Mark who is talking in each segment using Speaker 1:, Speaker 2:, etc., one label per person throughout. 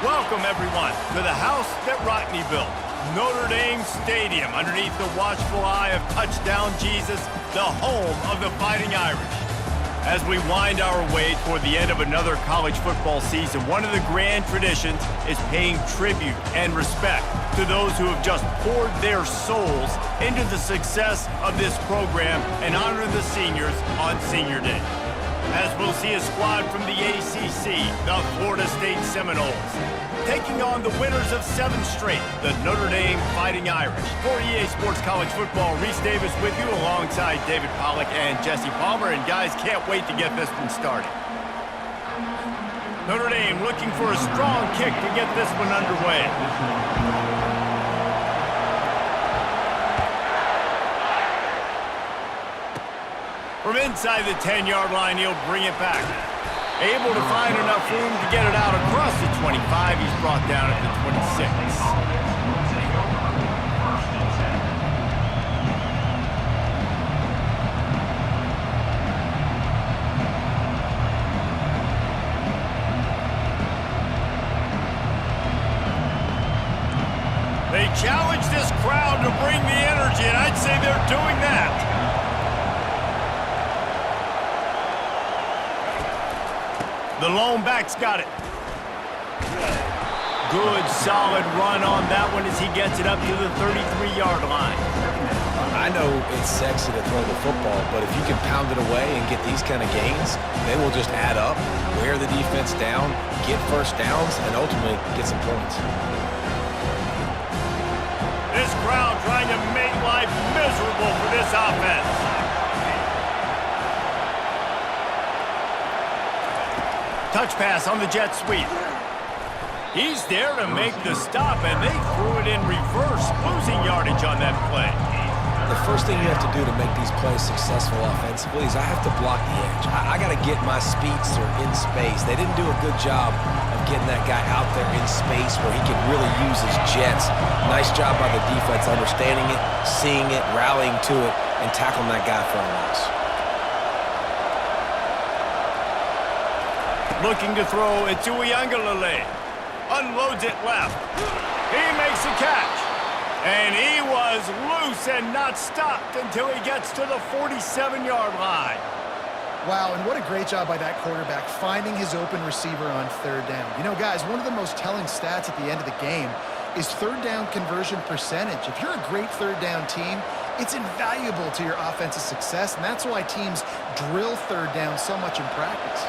Speaker 1: Welcome, everyone, to the house that Rodney built, Notre Dame Stadium, underneath the watchful eye of Touchdown Jesus, the home of the Fighting Irish. As we wind our way toward the end of another college football season, one of the grand traditions is paying tribute and respect to those who have just poured their souls into the success of this program and honor the seniors on Senior Day. As we'll see a squad from the ACC, the Florida State Seminols, taking on the winners of 7 straight, the Notre Dame Fighting Irish. For EA Sports College Football, Reese Davis with you alongside David Pollack and Jesse Palmer. And guys, can't wait to get this one started. Notre Dame looking for a strong kick to get this one underway. From inside the 10-yard line, he'll bring it back. Able to find enough room to get it out across the 25. He's brought down at the 26. They challenge this crowd to bring the energy, and I'd say they're doing that. The lone back's got it. Good, solid run on that one as he gets it up to the 33-yard line.
Speaker 2: I know it's sexy to throw the football, but if you can pound it away and get these kind of gains, they will just add up, wear the defense down, get first downs, and ultimately get some points.
Speaker 1: This crowd trying to make life miserable for this offense. Touch pass on the jet sweep. He's there to make the stop, and they threw it in reverse, losing yardage on that play.
Speaker 2: The first thing you have to do to make these plays successful offensively is I have to block the edge. I got to get my speedster in space. They didn't do a good job of getting that guy out there in space where he could really use his jets. Nice job by the defense understanding it, seeing it, rallying to it, and tackling that guy for a loss.
Speaker 1: Looking to throw it to Uiagalelei. Unloads it left. He makes a catch. And he was loose and not stopped until he gets to the 47-yard line.
Speaker 3: Wow, and what a great job by that quarterback finding his open receiver on third down. You know, guys, one of the most telling stats at the end of the game is third down conversion percentage. If you're a great third down team, it's invaluable to your offensive success, and that's why teams drill third down so much in practice.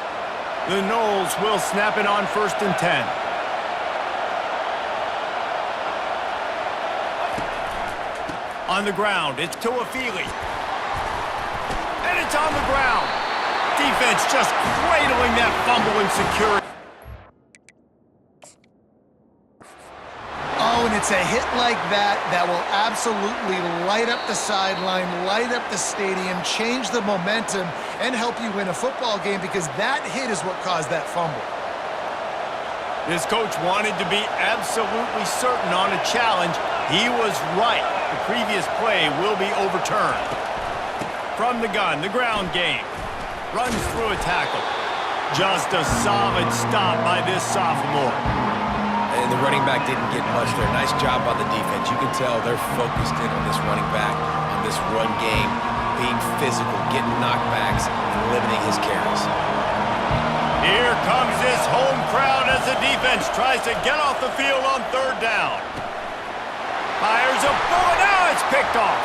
Speaker 1: The Noles will snap it on 1st and 10. On the ground, it's Tuafili. And it's on the ground. Defense just cradling that fumble in security.
Speaker 3: Oh, and it's a hit like that that will absolutely light up the sideline, light up the stadium, change the momentum, and help you win a football game because that hit is what caused that fumble.
Speaker 1: This coach wanted to be absolutely certain on a challenge. He was right. The previous play will be overturned. From the gun, the ground game. Runs through a tackle. Just a solid stop by this sophomore.
Speaker 2: And the running back didn't get much there. Nice job by the defense. You can tell they're focused in on this running back, on this run game, being physical, getting knockbacks, and limiting his carries.
Speaker 1: Here comes this home crowd as the defense tries to get off the field on third down. Fires a bullet. Now it's picked off.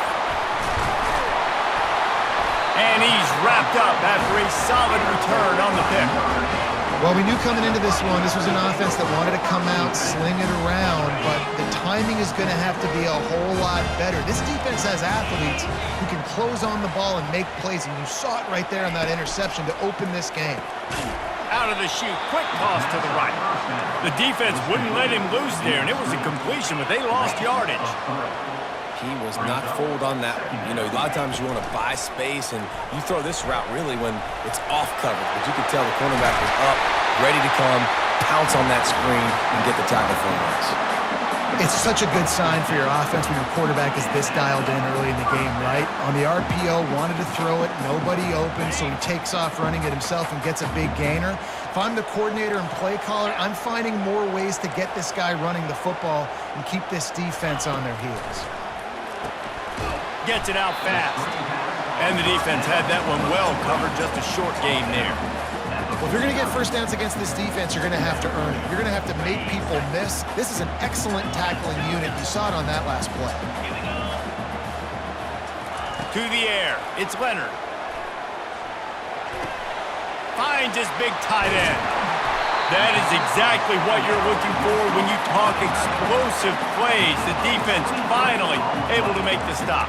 Speaker 1: And he's wrapped up after a solid return on the pick.
Speaker 3: Well, we knew coming into this one, this was an offense that wanted to come out, sling it around, but the timing is going to have to be a whole lot better. This defense has athletes who can close on the ball and make plays, and you saw it right there on that interception to open this game.
Speaker 1: Out of the chute, quick toss to the right. The defense wouldn't let him loose there, and it was a completion, but they lost yardage.
Speaker 2: He was not fooled on that one. You know, a lot of times you want to buy space, and you throw this route really when it's off coverage. But you can tell the cornerback was up, ready to come, pounce on that screen, and get the tackle for a loss.
Speaker 3: It's such a good sign for your offense when your quarterback is this dialed in early in the game, right? On the RPO, wanted to throw it, nobody open, so he takes off running it himself and gets a big gainer. If I'm the coordinator and play caller, I'm finding more ways to get this guy running the football and keep this defense on their heels.
Speaker 1: Gets it out fast. And the defense had that one well covered, just a short game there.
Speaker 3: Well, if you're going to get first downs against this defense, you're going to have to earn it. You're going to have to make people miss. This is an excellent tackling unit. You saw it on that last play.
Speaker 1: To the air. It's Leonard. Finds his big tight end. That is exactly what you're looking for when you talk explosive plays. The defense finally able to make the stop.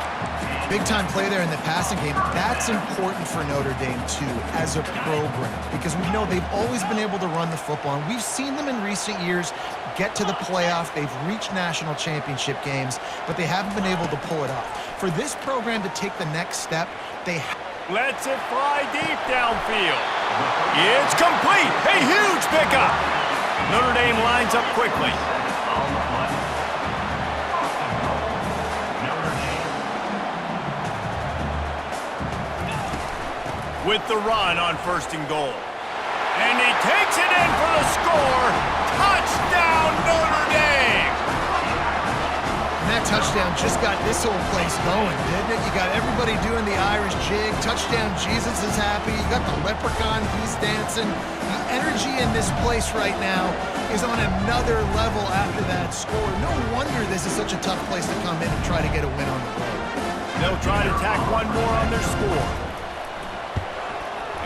Speaker 3: Big-time play there in the passing game. That's important for Notre Dame, too, as a program, because we know they've always been able to run the football, and we've seen them in recent years get to the playoff. They've reached national championship games, but they haven't been able to pull it off. For this program to take the next step, they
Speaker 1: lets it fly deep downfield. It's complete. A huge pickup. Notre Dame lines up quickly. With the run on 1st and goal. And he takes it in for the score. Touchdown, Notre Dame!
Speaker 3: And that touchdown just got this whole place going, didn't it? You got everybody doing the Irish jig. Touchdown, Jesus is happy. You got the leprechaun, he's dancing. The energy in this place right now is on another level after that score. No wonder this is such a tough place to come in and try to get a win on the road.
Speaker 1: They'll try to tack one more on their score.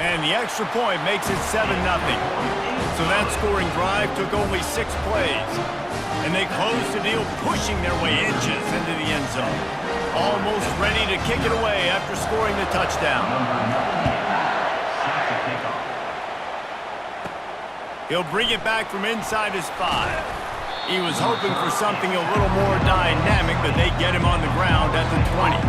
Speaker 1: And the extra point makes it 7-0. So that scoring drive took only 6 plays. And they closed the deal, pushing their way inches into the end zone. Almost ready to kick it away after scoring the touchdown. He'll bring it back from inside his 5. He was hoping for something a little more dynamic, but they get him on the ground at the 20.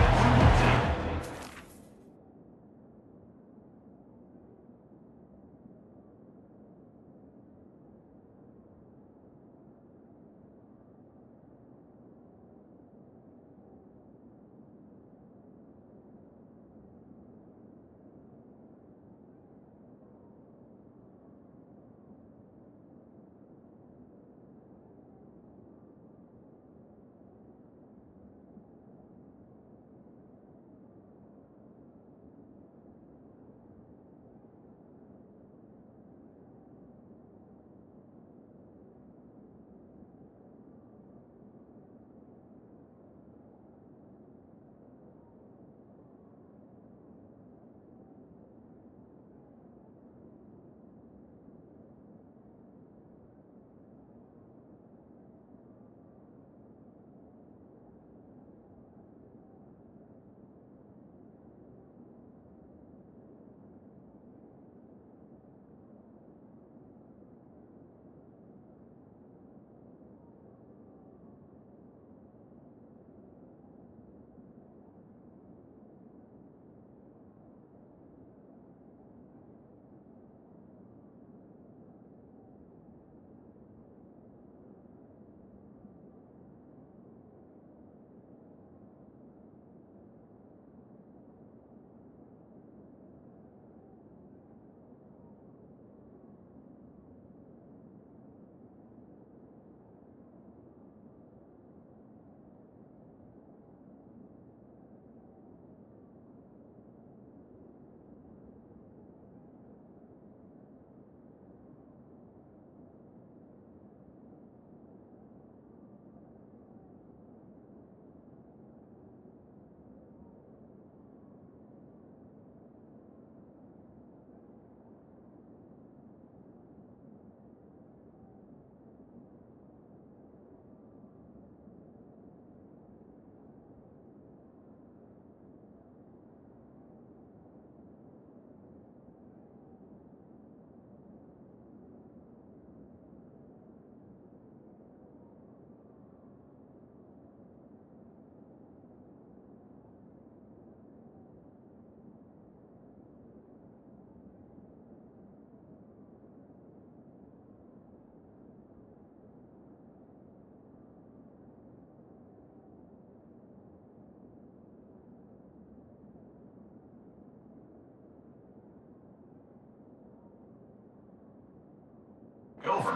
Speaker 4: Over.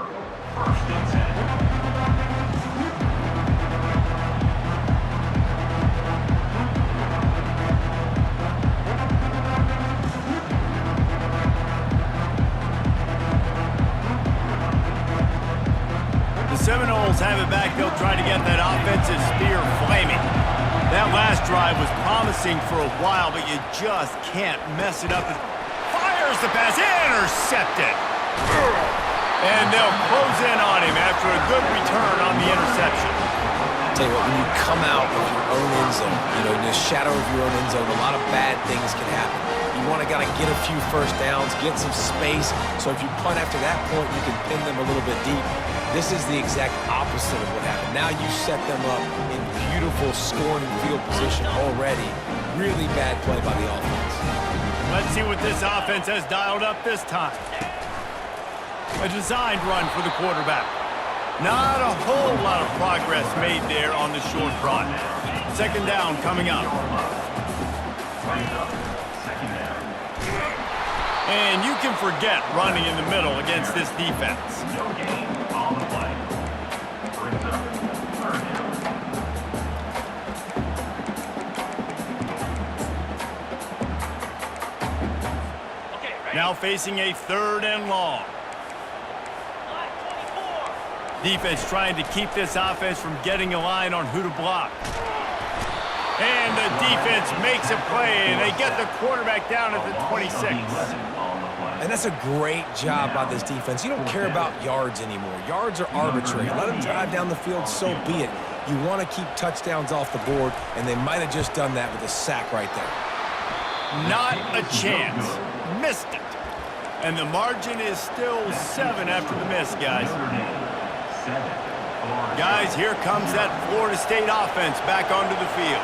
Speaker 4: First and 10.
Speaker 1: The Seminols have it back. They'll try to get that offensive spear flaming. That last drive was promising for a while, but you just can't mess it up. Fires the pass, intercepted. And they'll close in on him after a good return on the interception.
Speaker 2: Tell you what, when you come out of your own end zone, in the shadow of your own end zone, a lot of bad things can happen. You want to get a few first downs, get some space, so if you punt after that point, you can pin them a little bit deep. This is the exact opposite of what happened. Now you set them up in beautiful scoring field position already. Really bad play by the offense.
Speaker 1: Let's see what this offense has dialed up this time. A designed run for the quarterback. Not a whole lot of progress made there on the short run. Second down coming up. And you can forget running in the middle against this defense.
Speaker 4: No gain on the play. Brings up third down.
Speaker 1: Now facing a third and long. Defense trying to keep this offense from getting a line on who to block. And the defense makes a play, and they get the quarterback down at the 26.
Speaker 2: And that's a great job by this defense. You don't care about yards anymore. Yards are arbitrary. Let them drive down the field, so be it. You want to keep touchdowns off the board, and they might have just done that with a sack right there.
Speaker 1: Not a chance. Missed it. And the margin is still 7 after the miss, guys. Guys, here comes that Florida State offense back onto the field.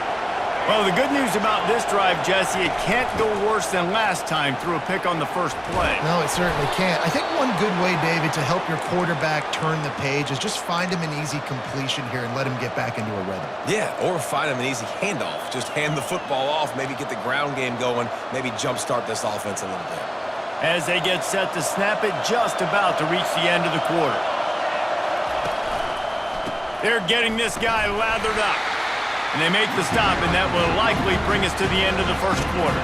Speaker 1: Well, the good news about this drive, Jesse, it can't go worse than last time through a pick on the first play.
Speaker 3: No, it certainly can't. I think one good way, David, to help your quarterback turn the page is just find him an easy completion here and let him get back into a rhythm.
Speaker 2: Yeah, or find him an easy handoff. Just hand the football off, maybe get the ground game going, maybe jumpstart this offense a little bit.
Speaker 1: As they get set to snap it, just about to reach the end of the quarter. They're getting this guy lathered up. And they make the stop, and that will likely bring us to the end of the first quarter.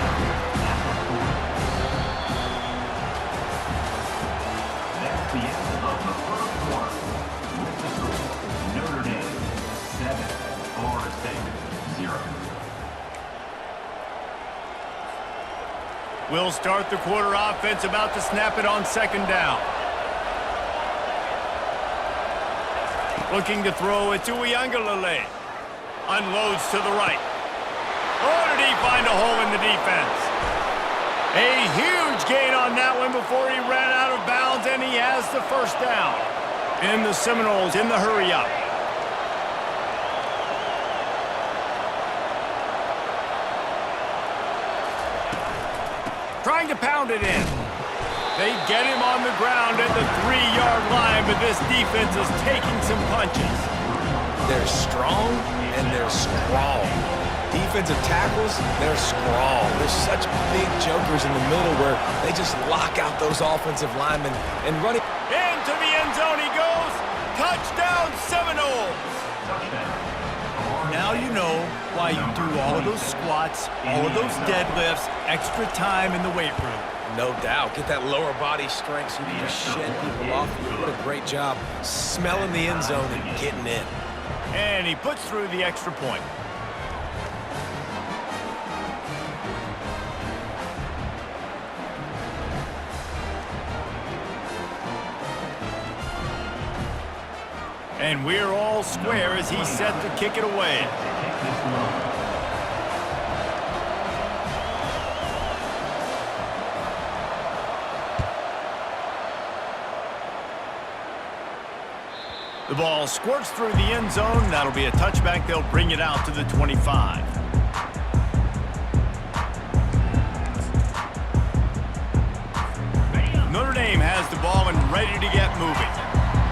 Speaker 4: That's the end of the first quarter. With the score, Notre Dame 7, Florida State 0.
Speaker 1: We'll start the quarter offense, about to snap it on second down. Looking to throw it to Uiagalelei. Unloads to the right. Or did he find a hole in the defense? A huge gain on that one before he ran out of bounds, and he has the first down. And the Seminols in the hurry-up. Trying to pound it in. They get him on the ground at the 3-yard line, but this defense is taking some punches.
Speaker 2: They're strong and they're scrawl. Defensive tackles, they're scrawl. There's such big jokers in the middle where they just lock out those offensive linemen and running.
Speaker 1: Into the end zone he goes. Touchdown, Seminoles. Now you know why you do all of those squats, all of those deadlifts, extra time in the weight room.
Speaker 2: No doubt. Get that lower body strength so you can just shed people off. What a great job smelling the end zone and getting in.
Speaker 1: And he puts through the extra point. And we're all square as he's set to kick it away. The ball squirts through the end zone. That'll be a touchback. They'll bring it out to the 25. Notre Dame has the ball and ready to get moving.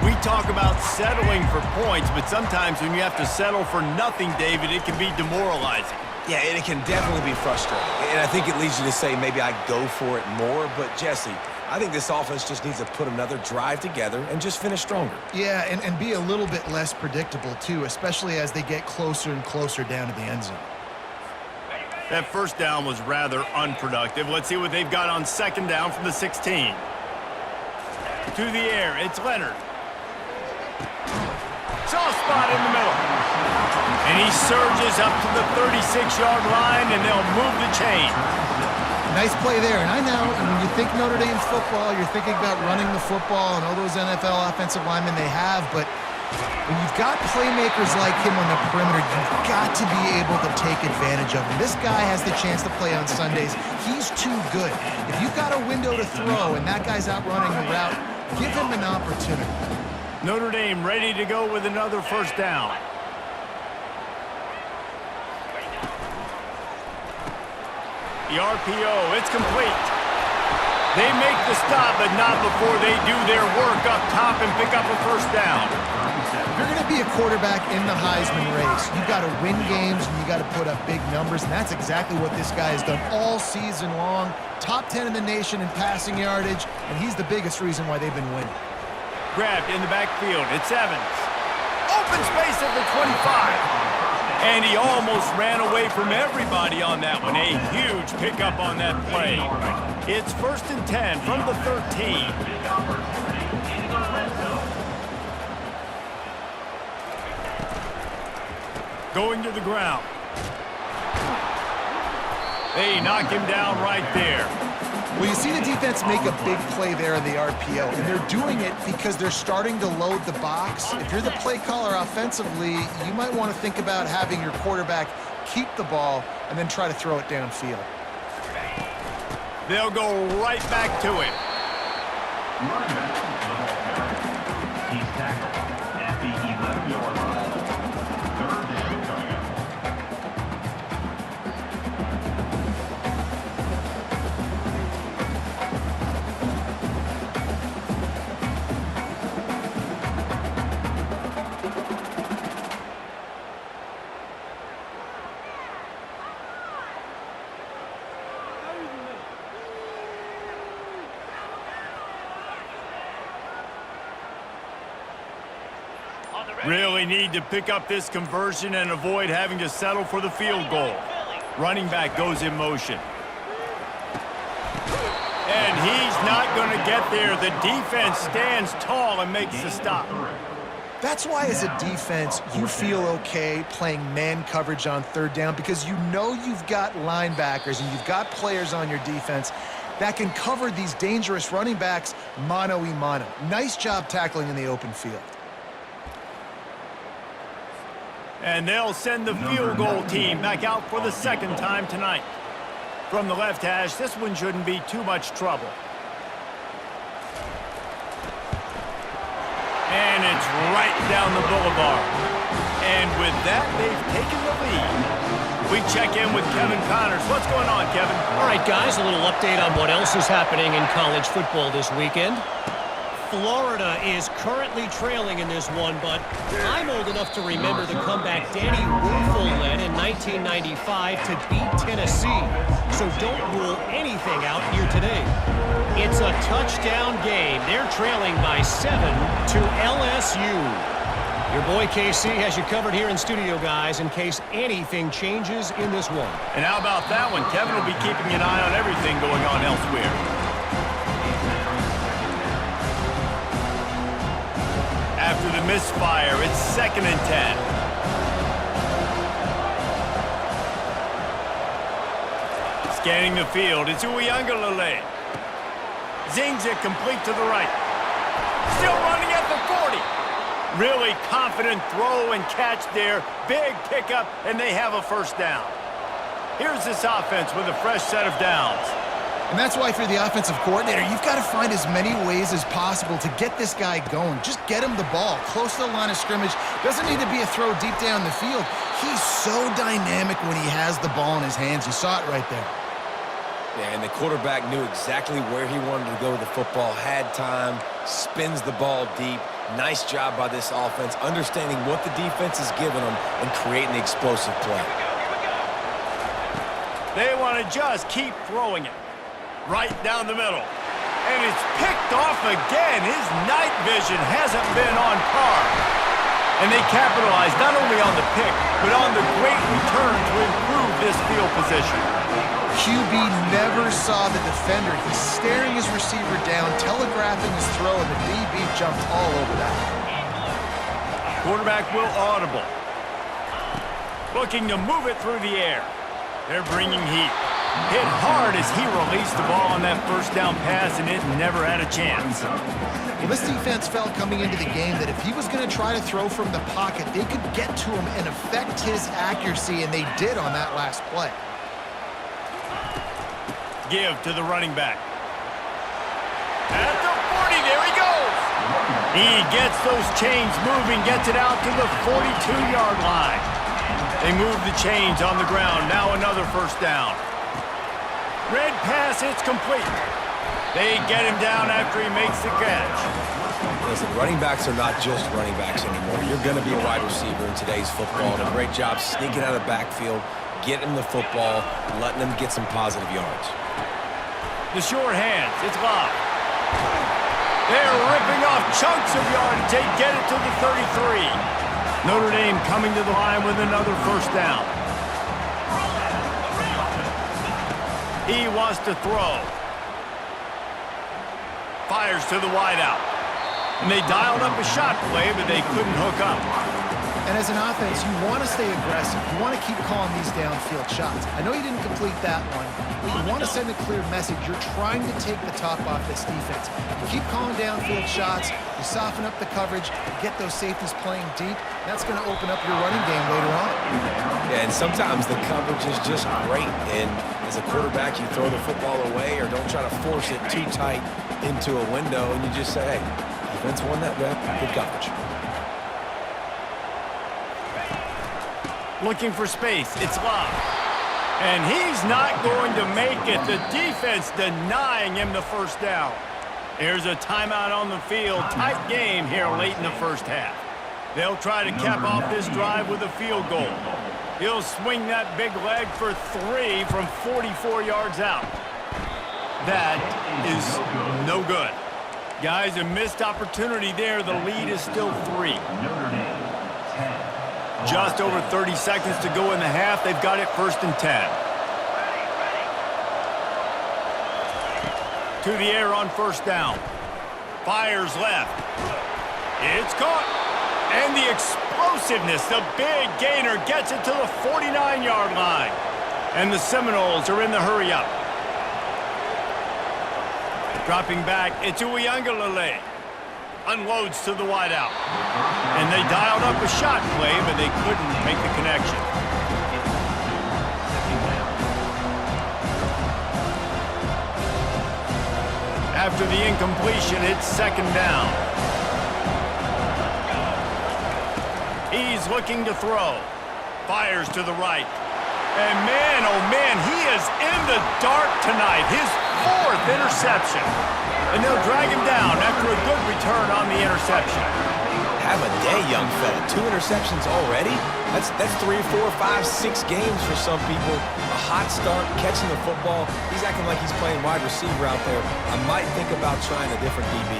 Speaker 1: We talk about settling for points, but sometimes when you have to settle for nothing, David, it can be demoralizing.
Speaker 2: Yeah, and it can definitely be frustrating. And I think it leads you to say maybe I go for it more. But, Jesse, I think this offense just needs to put another drive together and just finish stronger.
Speaker 3: Yeah, and be a little bit less predictable, too, especially as they get closer and closer down to the end zone.
Speaker 1: That first down was rather unproductive. Let's see what they've got on second down from the 16. To the air, it's Leonard. Soft spot in the middle. And he surges up to the 36-yard line, and they'll move the chain.
Speaker 3: Nice play there. And I know when you think Notre Dame football, you're thinking about running the football and all those NFL offensive linemen they have, but when you've got playmakers like him on the perimeter, you've got to be able to take advantage of him. This guy has the chance to play on Sundays. He's too good. If you've got a window to throw and that guy's out running the route, give him an opportunity.
Speaker 1: Notre Dame ready to go with another first down. The RPO, it's complete. They make the stop, but not before they do their work up top and pick up a first down.
Speaker 3: If you're going to be a quarterback in the Heisman race, you've got to win games and you've got to put up big numbers, and that's exactly what this guy has done all season long. Top 10 in the nation in passing yardage, and he's the biggest reason why they've been winning.
Speaker 1: Grabbed in the backfield, it's Evans. Open space at the 25. And he almost ran away from everybody on that one. A huge pickup on that play. It's 1st and 10 from the 13. Going to the ground. They knock him down right there.
Speaker 3: Well, you see the defense make a big play there in the RPO, and they're doing it because they're starting to load the box. If you're the play caller offensively, you might want to think about having your quarterback keep the ball and then try to throw it downfield.
Speaker 1: They'll go right back to it.
Speaker 4: He's tackled at the 11-yard line. Third down coming up.
Speaker 1: Really need to pick up this conversion and avoid having to settle for the field goal. Running back goes in motion. And he's not going to get there. The defense stands tall and makes the stop.
Speaker 3: That's why as a defense, you feel okay playing man coverage on third down because you know you've got linebackers and you've got players on your defense that can cover these dangerous running backs mano-a-mano. Nice job tackling in the open field.
Speaker 1: And they'll send the field goal team back out for the second time tonight. From the left hash, this one shouldn't be too much trouble. And it's right down the boulevard. And with that, they've taken the lead. We check in with Kevin Connors. What's going on, Kevin?
Speaker 5: All right, guys, a little update on what else is happening in college football this weekend. Florida is currently trailing in this one, but I'm old enough to remember the comeback Danny Wuerffel led in 1995 to beat Tennessee. So don't rule anything out here today. It's a touchdown game. They're trailing by 7 to LSU. Your boy KC has you covered here in studio, guys, in case anything changes in this one.
Speaker 1: And how about that one? Kevin will be keeping an eye on everything going on elsewhere. After the misfire, it's 2nd and 10. Scanning the field, it's Uiagalelei. Zings it complete to the right. Still running at the 40. Really confident throw and catch there. Big pickup, and they have a first down. Here's this offense with a fresh set of downs.
Speaker 3: And that's why if you're the offensive coordinator, you've got to find as many ways as possible to get this guy going. Just get him the ball close to the line of scrimmage. Doesn't need to be a throw deep down the field. He's so dynamic when he has the ball in his hands. You saw it right there.
Speaker 2: Yeah, and the quarterback knew exactly where he wanted to go with the football, had time, spins the ball deep. Nice job by this offense, understanding what the defense is giving them and creating the explosive play.
Speaker 1: They want to just keep throwing it. Right down the middle. And it's picked off again. His night vision hasn't been on par. And they capitalize not only on the pick, but on the great return to improve this field position.
Speaker 3: QB never saw the defender. He's staring his receiver down, telegraphing his throw, and the DB jumped all over that.
Speaker 1: Quarterback will audible. Looking to move it through the air. They're bringing heat. Hit hard as he released the ball on that first down pass, and it never had a chance.
Speaker 3: Well, this defense felt coming into the game that if he was going to try to throw from the pocket, they could get to him and affect his accuracy, and they did on that last play.
Speaker 1: Give to the running back. At the 40, there he goes. He gets those chains moving, gets it out to the 42-yard line. They move the chains on the ground. Now another first down. Red pass, it's complete. They get him down after he makes the catch.
Speaker 2: Listen, running backs are not just running backs anymore. You're going to be a wide receiver in today's football. And a great job sneaking out of the backfield, getting the football, letting them get some positive yards.
Speaker 1: The short hands, it's Love. They're ripping off chunks of yardage. They get it to the 33. Notre Dame coming to the line with another first down. He wants to throw. Fires to the wideout. And they dialed up a shot play, but they couldn't hook up.
Speaker 3: And as an offense, you want to stay aggressive. You want to keep calling these downfield shots. I know you didn't complete that one, but you want to send a clear message. You're trying to take the top off this defense. You keep calling downfield shots, you soften up the coverage, you get those safeties playing deep. That's going to open up your running game later on.
Speaker 2: Yeah, and sometimes the coverage is just great. And as a quarterback, you throw the football away or don't try to force it too tight into a window, and you just say, hey, defense won that rep, good coverage.
Speaker 1: Looking for space, it's Love. And he's not going to make it. The defense denying him the first down. Here's a timeout on the field. Tight game here late in the first half. They'll try to cap off this drive with a field goal. He'll swing that big leg for 3 from 44 yards out. That is no good. Guys, a missed opportunity there. The lead is still 3. Just over 30 seconds to go in the half. They've got it 1st and 10. To the air on first down. Fires left. It's caught. And the explosiveness, the big gainer gets it to the 49-yard line. And the Seminols are in the hurry-up. Dropping back, it's Uiagalelei. Unloads to the wideout. And they dialed up a shot play, but they couldn't make the connection. After the incompletion, it's 2nd down. He's looking to throw. Fires to the right. And man, oh man, he is in the dark tonight. His 4th interception. And they'll drag him down after a good return on the interception.
Speaker 2: Have a day, young fella. 2 interceptions already? That's 3, 4, 5, 6 games for some people. A hot start, catching the football. He's acting like he's playing wide receiver out there. I might think about trying a different DB.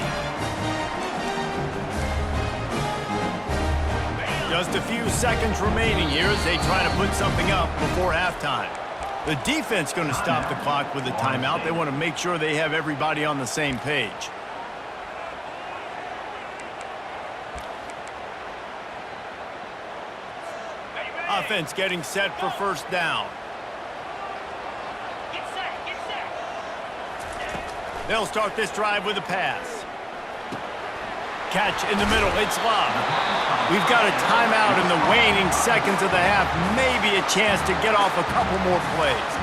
Speaker 1: Just a few seconds remaining here as they try to put something up before halftime. The defense going to stop the clock with a timeout. They want to make sure they have everybody on the same page. Offense getting set for first down. They'll start this drive with a pass. Catch in the middle, it's Love. We've got a timeout in the waning seconds of the half. Maybe a chance to get off a couple more plays.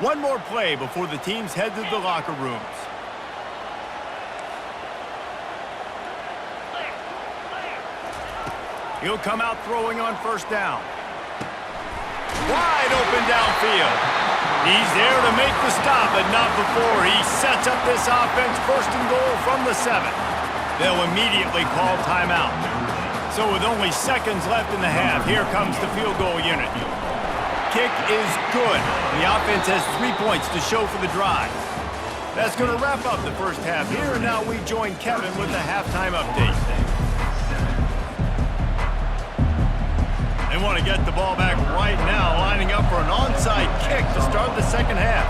Speaker 1: One more play before the teams head to the locker rooms. He'll come out throwing on first down. Wide open downfield. He's there to make the stop, but not before he sets up this offense first and goal from the 7. They'll immediately call timeout. So with only seconds left in the half, here comes the field goal unit. Kick is good. The offense has 3 points to show for the drive. That's going to wrap up the first half here, and now we join Kevin with the halftime update. They want to get the ball back right now, lining up for an onside kick to start the second half.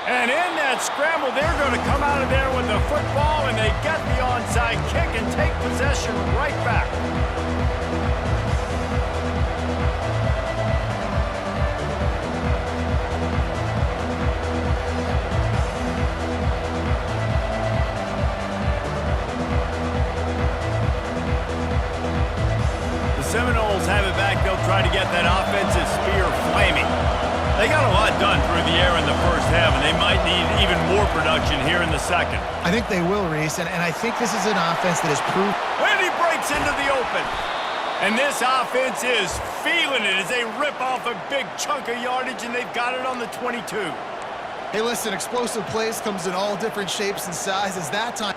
Speaker 1: And in that scramble, they're going to come out of there with the football, and they get the onside kick and take possession right back. The Seminols have it back. They'll try to get that offensive spear flaming. They got a lot done through the air in the first half, and they might need even more production here in the second.
Speaker 3: I think they will, Reese, and I think this is an offense that has proved...
Speaker 1: And he breaks into the open. And this offense is feeling it as they rip off a big chunk of yardage, and they've got it on the 22.
Speaker 3: Hey, listen, explosive plays comes in all different shapes and sizes. That time...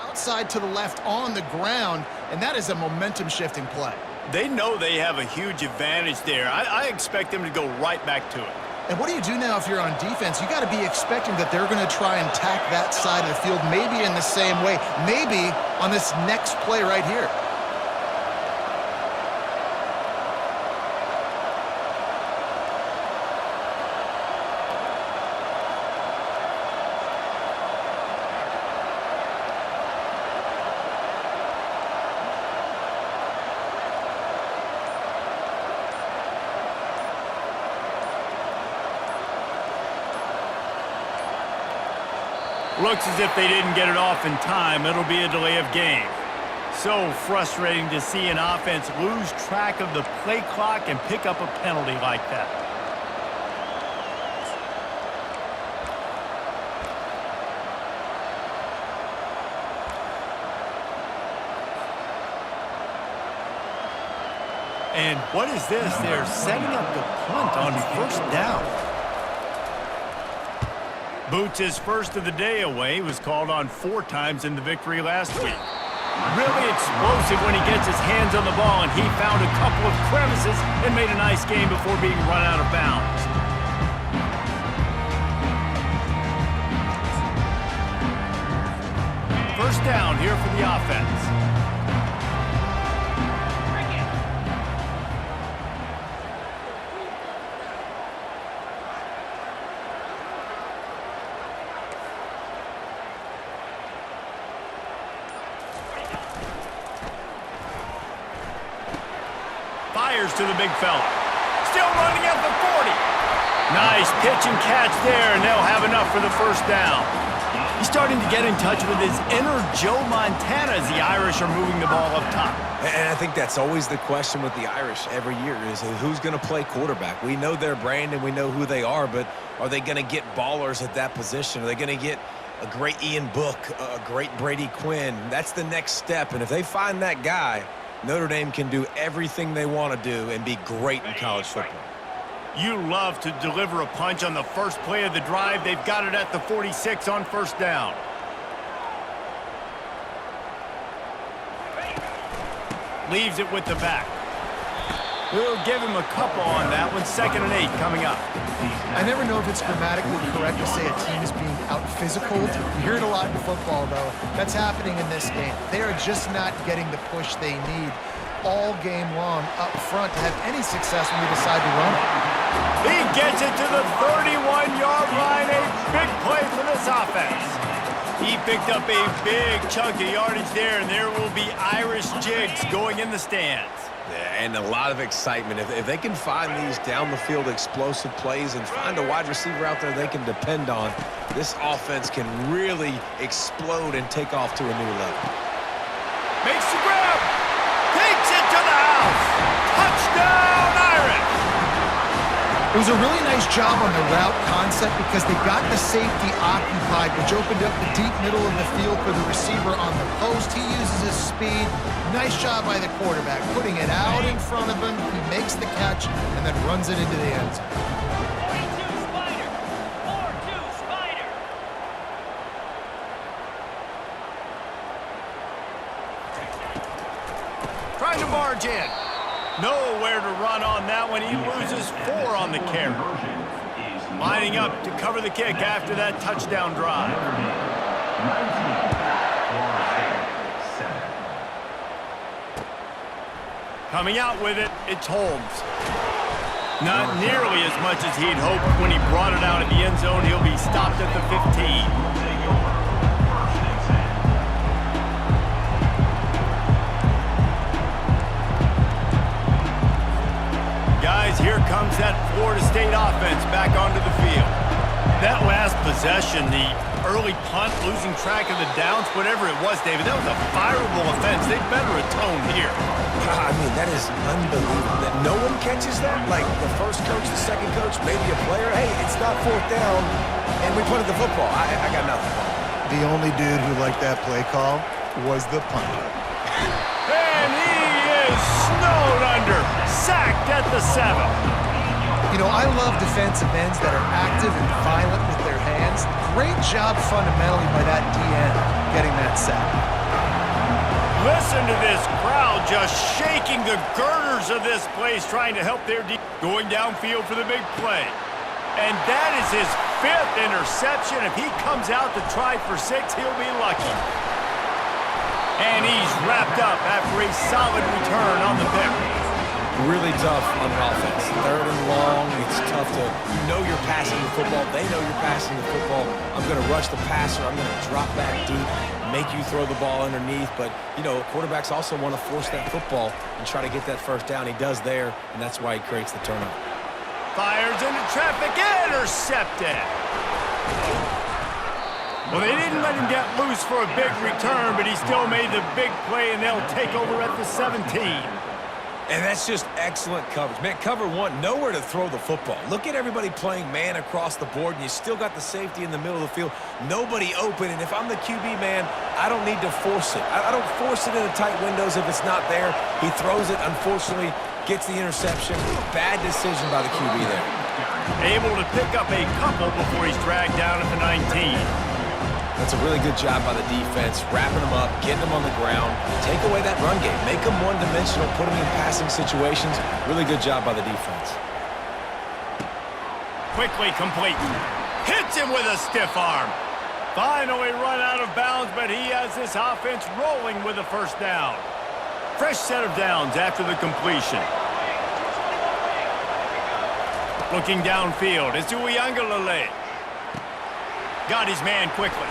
Speaker 3: outside to the left on the ground, and that is a momentum-shifting play.
Speaker 1: They know they have a huge advantage there. I expect them to go right back to it.
Speaker 3: And what do you do now if you're on defense? You got to be expecting that they're going to try and tack that side of the field, maybe in the same way, maybe on this next play right here.
Speaker 1: Looks as if they didn't get it off in time. It'll be a delay of game. So frustrating to see an offense lose track of the play clock and pick up a penalty like that. And what is this? They're setting up the punt on first down. Boots' first of the day away was called on 4 times in the victory last week. Really explosive when he gets his hands on the ball, and he found a couple of crevices and made a nice game before being run out of bounds. First down here for the offense. Fires to the big fella. Still running at the 40. Nice pitch and catch there, and they'll have enough for the first down. He's starting to get in touch with his inner Joe Montana as the Irish are moving the ball up top.
Speaker 2: And I think that's always the question with the Irish every year is who's going to play quarterback. We know their brand and we know who they are, but are they going to get ballers at that position? Are they going to get a great Ian Book, a great Brady Quinn? That's the next step, and if they find that guy, Notre Dame can do everything they want to do and be great in college football.
Speaker 1: You love to deliver a punch on the first play of the drive. They've got it at the 46 on first down. Leaves it with the back. He'll give him a couple on that one. 2nd and 8 coming up.
Speaker 3: I never know if it's grammatically correct to say a team is being out-physicaled. You hear it a lot in football, though. That's happening in this game. They are just not getting the push they need all game long up front to have any success when they decide to run it.
Speaker 1: He gets it to the 31-yard line. A big play for this offense. He picked up a big chunk of yardage there, and there will be Irish jigs going in the stands.
Speaker 2: Yeah, and a lot of excitement. If they can find these down-the-field explosive plays and find a wide receiver out there they can depend on, this offense can really explode and take off to a new level.
Speaker 1: Makes the grab. Takes it to the house. Touchdown, Irish.
Speaker 3: It was a really nice job on the route concept because they got the safety occupied, which opened up the deep middle of the field for the receiver on the post. He uses his speed. Nice job by the quarterback, putting it out in front of him. He makes the catch and then runs it into the end zone.
Speaker 5: 42 Spider. 4-2 Spider.
Speaker 1: Trying to barge in. Nowhere to run on that one. He loses 4 on the carry. Lining up to cover the kick after that touchdown drive. Coming out with it, it's Holmes. Not nearly as much as he'd hoped when he brought it out of the end zone. He'll be stopped at the 15. Guys, here comes that Florida State offense back onto the field. That last possession, the early punt, losing track of the downs, whatever it was, David, that was a fireable offense. They'd better atone here.
Speaker 2: I mean, that is unbelievable that no one catches that. Like the first coach, the second coach, maybe a player. Hey, it's not 4th down, and we punted the football. I got nothing.
Speaker 3: The only dude who liked that play call was the punter.
Speaker 1: And he is snowed under, sacked at the 7.
Speaker 3: You know, I love defensive ends that are active and violent with their hands. Great job fundamentally by that DN getting that sack.
Speaker 1: Listen to this crowd just shaking the girders of this place, trying to help their going downfield for the big play. And that is his 5th interception. If he comes out to try for 6, he'll be lucky. And he's wrapped up after a solid return on the pick.
Speaker 2: Really tough on an offense. 3rd and long. It's tough to know you're passing the football. They know you're passing the football. I'm going to rush the passer. I'm going to drop back deep, make you throw the ball underneath. But, you know, quarterbacks also want to force that football and try to get that 1st down. He does there, and that's why he creates the turnover.
Speaker 1: Fires into traffic, intercepted. Well, they didn't let him get loose for a big return, but he still made the big play, and they'll take over at the 17.
Speaker 2: And that's just excellent coverage. Man, cover 1, nowhere to throw the football. Look at everybody playing man across the board, and you still got the safety in the middle of the field. Nobody open, and if I'm the QB, man, I don't need to force it. I don't force it into tight windows if it's not there. He throws it, unfortunately, gets the interception. Bad decision by the QB there.
Speaker 1: Able to pick up a couple before he's dragged down at the 19.
Speaker 2: That's a really good job by the defense, wrapping them up, getting them on the ground, take away that run game, make them one-dimensional, put them in passing situations. Really good job by the defense.
Speaker 1: Quickly complete. Hits him with a stiff arm. Finally run out of bounds, but he has this offense rolling with a 1st down. Fresh set of downs after the completion. Looking downfield, it's Uiagalelei. Got his man quickly.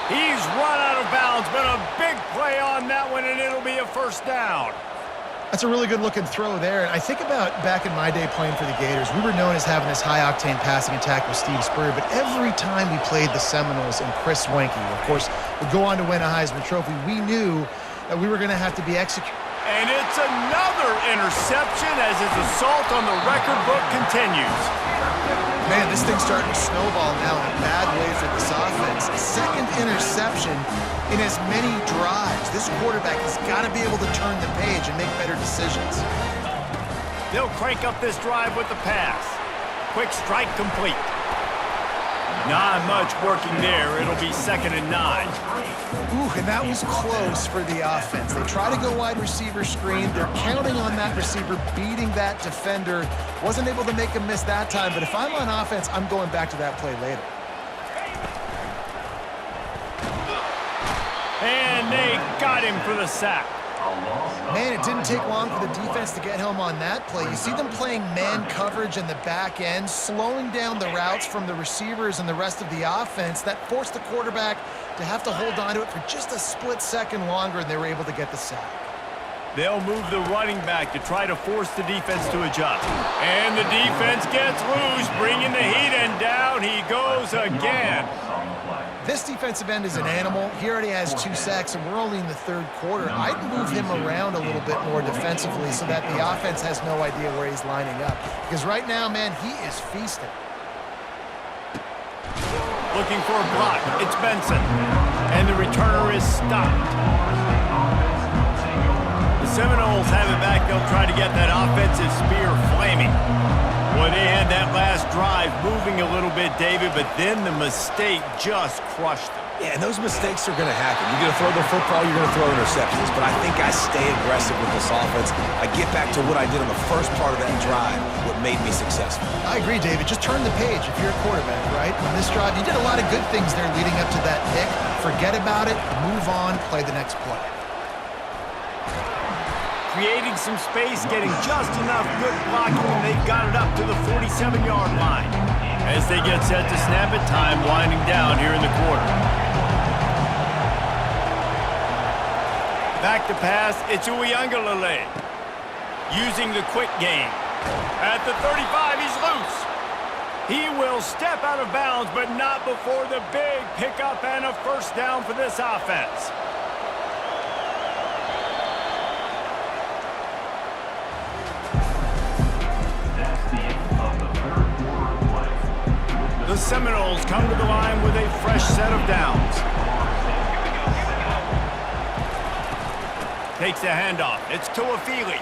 Speaker 1: He's run out of bounds, but a big play on that one, and it'll be a 1st down.
Speaker 3: That's a really good-looking throw there. And I think about back in my day playing for the Gators, we were known as having this high-octane passing attack with Steve Spurrier, but every time we played the Seminols and Chris Wenke, of course, would go on to win a Heisman Trophy, we knew that we were going to have to be executed.
Speaker 1: And it's another interception as his assault on the record book continues.
Speaker 3: Man, this thing's starting to snowball now in a bad way for this offense. 2nd interception in as many drives. This quarterback has got to be able to turn the page and make better decisions.
Speaker 1: They'll crank up this drive with the pass. Quick strike complete. Not much working there. It'll be 2nd and 9.
Speaker 3: Ooh, and that was close for the offense. They try to go wide receiver screen. They're counting on that receiver beating that defender. Wasn't able to make a miss that time, but if I'm on offense, I'm going back to that play later.
Speaker 1: And they got him for the sack.
Speaker 3: Man, it didn't take long for the defense to get home on that play. You see them playing man coverage in the back end, slowing down the routes from the receivers and the rest of the offense. That forced the quarterback to have to hold on to it for just a split second longer, and they were able to get the sack.
Speaker 1: They'll move the running back to try to force the defense to adjust. And the defense gets loose, bringing the heat, and down he goes again.
Speaker 3: This defensive end is an animal. He already has 2 sacks, and we're only in the 3rd quarter. I'd move him around a little bit more defensively so that the offense has no idea where he's lining up. Because right now, man, he is feasting.
Speaker 1: Looking for a block. It's Benson. And the returner is stopped. The Seminols have it back. They'll try to get that offensive spear flaming. Well, they had that last drive moving a little bit, David, but then the mistake just crushed them.
Speaker 2: Yeah, and those mistakes are going to happen. You're going to throw the football, you're going to throw interceptions. But I think I stay aggressive with this offense. I get back to what I did on the first part of that drive, what made me successful.
Speaker 3: I agree, David. Just turn the page if you're a quarterback, right? On this drive, you did a lot of good things there leading up to that pick. Forget about it, move on, play the next play.
Speaker 1: Creating some space, getting just enough good blocking, and they've got it up to the 47-yard line. As they get set to snap it, time winding down here in the quarter. Back to pass, it's Uiagalelei. Using the quick game. At the 35, he's loose. He will step out of bounds, but not before the big pickup and a first down for this offense. The Seminols come to the line with a fresh set of downs. Takes the handoff. It's Tuafili.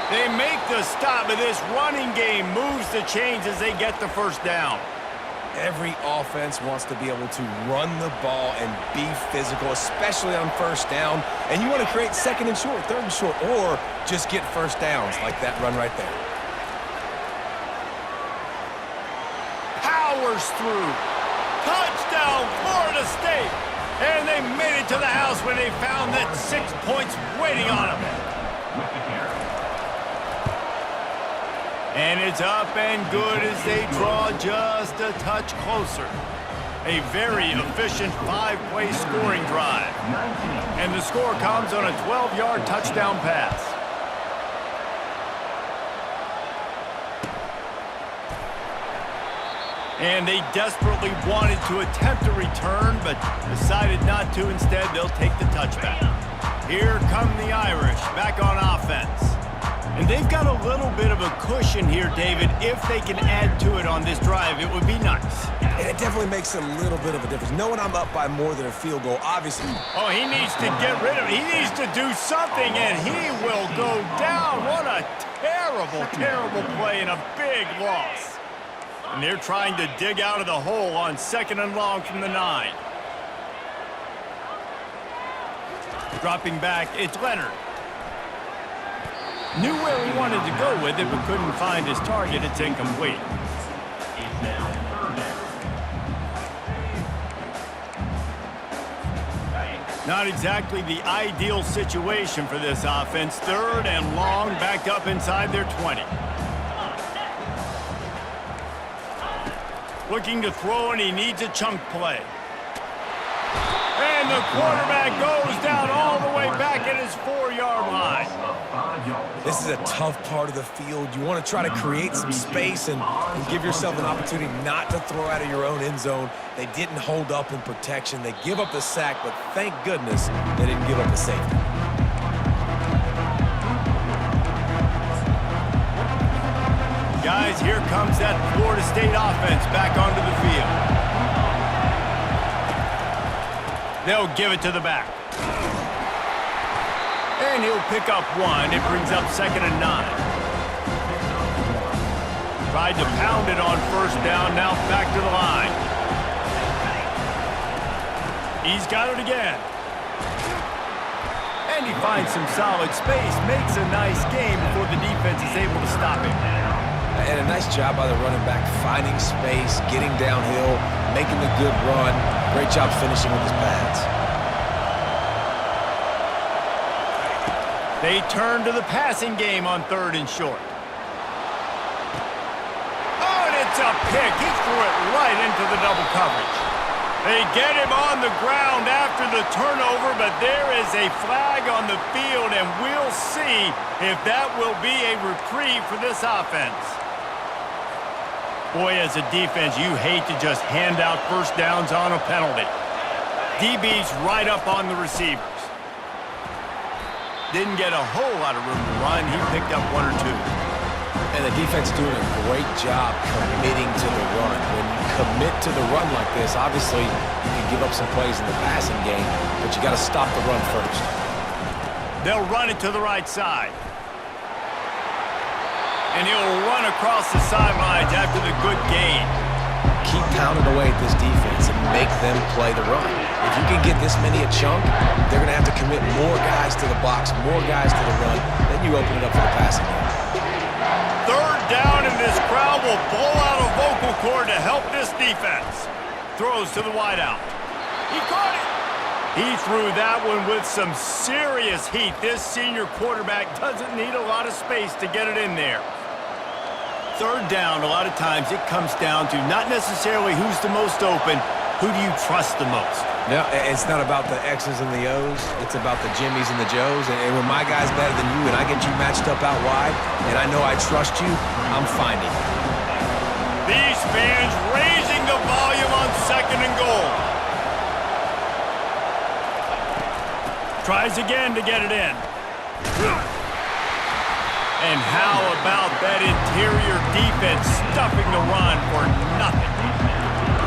Speaker 1: They make the stop, but this running game moves the chains as they get the first down.
Speaker 2: Every offense wants to be able to run the ball and be physical, especially on first down. And you want to create 2nd and short, 3rd and short, or just get first downs like that run right there.
Speaker 1: Through. Touchdown, Florida State! And they made it to the house when they found that 6 points waiting on them. And it's up and good as they draw just a touch closer. A very efficient 5-play scoring drive. And the score comes on a 12-yard touchdown pass. And they desperately wanted to attempt a return, but decided not to. Instead, they'll take the touchback. Here come the Irish, back on offense. And they've got a little bit of a cushion here, David. If they can add to it on this drive, it would be nice.
Speaker 2: And it definitely makes a little bit of a difference. Knowing I'm up by more than a field goal, obviously.
Speaker 1: Oh, he needs to get rid of it. He needs to do something, and he will go down. What a terrible, terrible play and a big loss. And they're trying to dig out of the hole on 2nd and long from the 9. Dropping back, it's Leonard. Knew where he wanted to go with it, but couldn't find his target. It's incomplete. Not exactly the ideal situation for this offense. 3rd and long, backed up inside their 20. Looking to throw, and he needs a chunk play. And the quarterback goes down all the way back at his 4-yard line.
Speaker 2: This is a tough part of the field. You want to try to create some space and give yourself an opportunity not to throw out of your own end zone. They didn't hold up in protection. They give up the sack, but thank goodness they didn't give up the safety.
Speaker 1: Guys, here comes that Florida State offense back onto the field. They'll give it to the back. And he'll pick up 1. It brings up 2nd and 9. Tried to pound it on first down, now back to the line. He's got it again. And he finds some solid space, makes a nice game before the defense is able to stop him.
Speaker 2: And a nice job by the running back, finding space, getting downhill, making the good run. Great job finishing with his pads.
Speaker 1: They turn to the passing game on 3rd and short. Oh, and it's a pick. He threw it right into the double coverage. They get him on the ground after the turnover, but there is a flag on the field, and we'll see if that will be a reprieve for this offense. Boy, as a defense, you hate to just hand out first downs on a penalty. DB's right up on the receivers. Didn't get a whole lot of room to run. He picked up 1 or 2.
Speaker 2: And the defense doing a great job committing to the run. When you commit to the run like this, obviously you can give up some plays in the passing game, but you got to stop the run first.
Speaker 1: They'll run it to the right side. And he'll run across the sidelines after the good gain.
Speaker 2: Keep pounding away at this defense and make them play the run. If you can get this many a chunk, they're going to have to commit more guys to the box, more guys to the run. Then you open it up for the passing game.
Speaker 1: 3rd down, and this crowd will pull out a vocal cord to help this defense. Throws to the wideout. He caught it. He threw that one with some serious heat. This senior quarterback doesn't need a lot of space to get it in there. 3rd down, a lot of times it comes down to not necessarily who's the most open, who do you trust the most?
Speaker 2: No, it's not about the X's and the O's. It's about the Jimmies and the Joes. And when my guy's better than you and I get you matched up out wide and I know I trust you, I'm finding you.
Speaker 1: These fans raising the volume on 2nd and goal. Tries again to get it in. And how about that interior defense stuffing the run for nothing?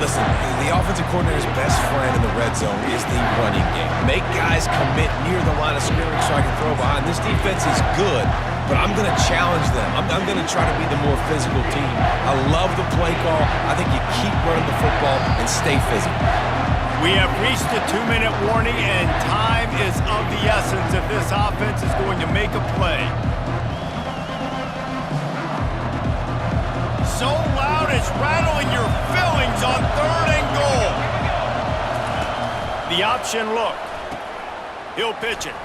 Speaker 2: Listen, the offensive coordinator's best friend in the red zone is the running game. Make guys commit near the line of scrimmage so I can throw behind. This defense is good, but I'm going to challenge them. I'm going to try to be the more physical team. I love the play call. I think you keep running the football and stay physical.
Speaker 1: We have reached the 2-minute warning, and time is of the essence if this offense is going to make a play. So loud it's rattling your fillings on 3rd and goal. The option look. He'll pitch it.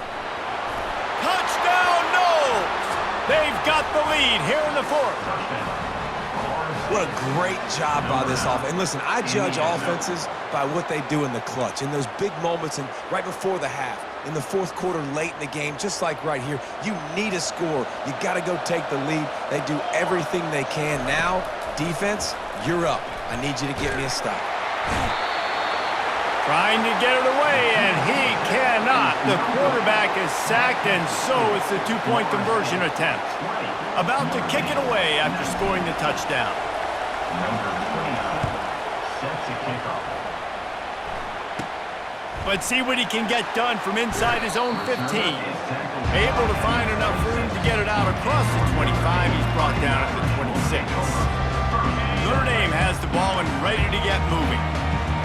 Speaker 1: Touchdown, Noles! They've got the lead here in the 4th.
Speaker 2: What a great job by this offense. And listen, I judge offenses by what they do in the clutch, in those big moments and right before the half, in the 4th quarter, late in the game, just like right here. You need a score. You got to go take the lead. They do everything they can. Now, defense, you're up. I need you to get me a stop.
Speaker 1: Trying to get it away, and he cannot. The quarterback is sacked, and so it's the 2-point conversion attempt. About to kick it away after scoring the touchdown.
Speaker 4: Number 29 sets a kickoff.
Speaker 1: But see what he can get done from inside his own 15. Able to find enough room to get it out across the 25. He's brought down at the 26. Notre Dame has the ball and ready to get moving.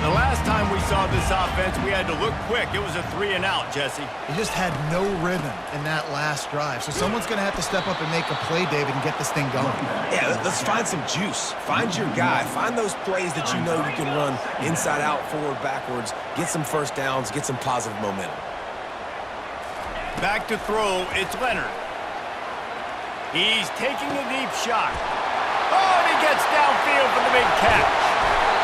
Speaker 1: The last time we saw this offense, we had to look quick. It was a 3-and-out, Jesse.
Speaker 3: He just had no rhythm in that last drive. So someone's going to have to step up and make a play, David, and get this thing going.
Speaker 2: Yeah, let's find some juice. Find your guy. Find those plays that you know you can run inside out, forward, backwards. Get some first downs. Get some positive momentum.
Speaker 1: Back to throw, it's Leonard. He's taking a deep shot. Oh, and he gets downfield for the big catch.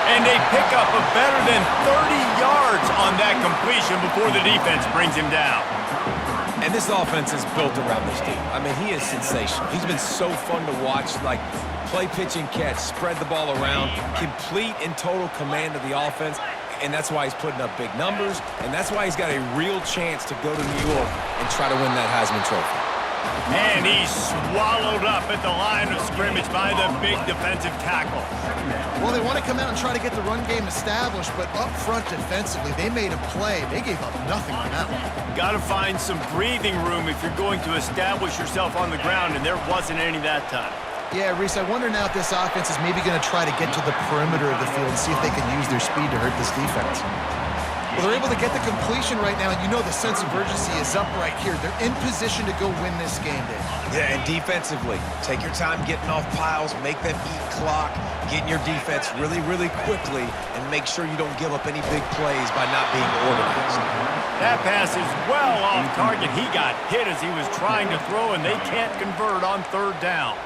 Speaker 1: And they pick up a better than 30 yards on that completion before the defense brings him down.
Speaker 2: And this offense is built around this team. I mean, he is sensational. He's been so fun to watch, like play, pitch, and catch, spread the ball around, complete and total command of the offense. And that's why he's putting up big numbers, and that's why he's got a real chance to go to New York and try to win that Heisman Trophy.
Speaker 1: And he's swallowed up at the line of scrimmage by the big defensive tackle.
Speaker 3: Well, they want to come out and try to get the run game established, but up front defensively, they made a play. They gave up nothing on that one.
Speaker 1: Got to find some breathing room if you're going to establish yourself on the ground, and there wasn't any that time.
Speaker 3: Yeah, Reese, I wonder now if this offense is maybe going to try to get to the perimeter of the field and see if they can use their speed to hurt this defense. Well, they're able to get the completion right now, and you know the sense of urgency is up right here. They're in position to go win this game, Dave.
Speaker 2: Yeah, and defensively, take your time getting off piles, make them eat clock, get in your defense really, really quickly, and make sure you don't give up any big plays by not being organized.
Speaker 1: That pass is well off target. He got hit as he was trying to throw, and they can't convert on third down.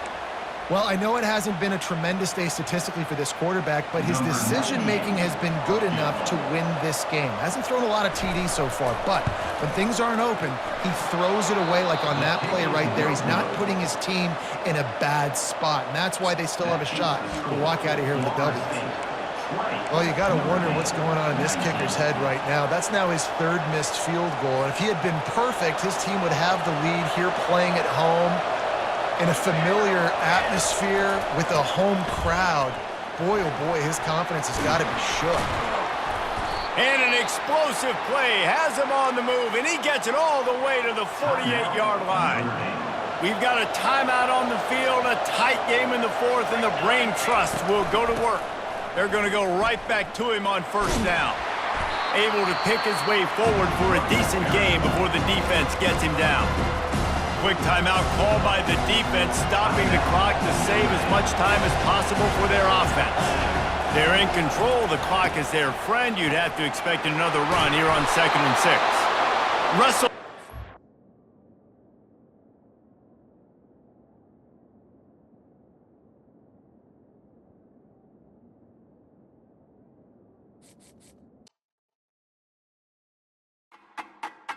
Speaker 3: Well, I know it hasn't been a tremendous day statistically for this quarterback, but his decision-making has been good enough to win this game. Hasn't thrown a lot of TDs so far, but when things aren't open, he throws it away like on that play right there. He's not putting his team in a bad spot, and that's why they still have a shot to walk out of here with a W. Well, you got to wonder what's going on in this kicker's head right now. That's now his third missed field goal, and if he had been perfect, his team would have the lead here playing at home in a familiar atmosphere with a home crowd. Boy, oh boy, his confidence has got to be shook.
Speaker 1: And an explosive play has him on the move, and he gets it all the way to the 48-yard line. We've got a timeout on the field, a tight game in the fourth, and the Brain Trust will go to work. They're going to go right back to him on first down. Able to pick his way forward for a decent game before the defense gets him down. Quick timeout called by the defense, stopping the clock to save as much time as possible for their offense. They're in control. The clock is their friend. You'd have to expect another run here on 2nd and 6. Russell.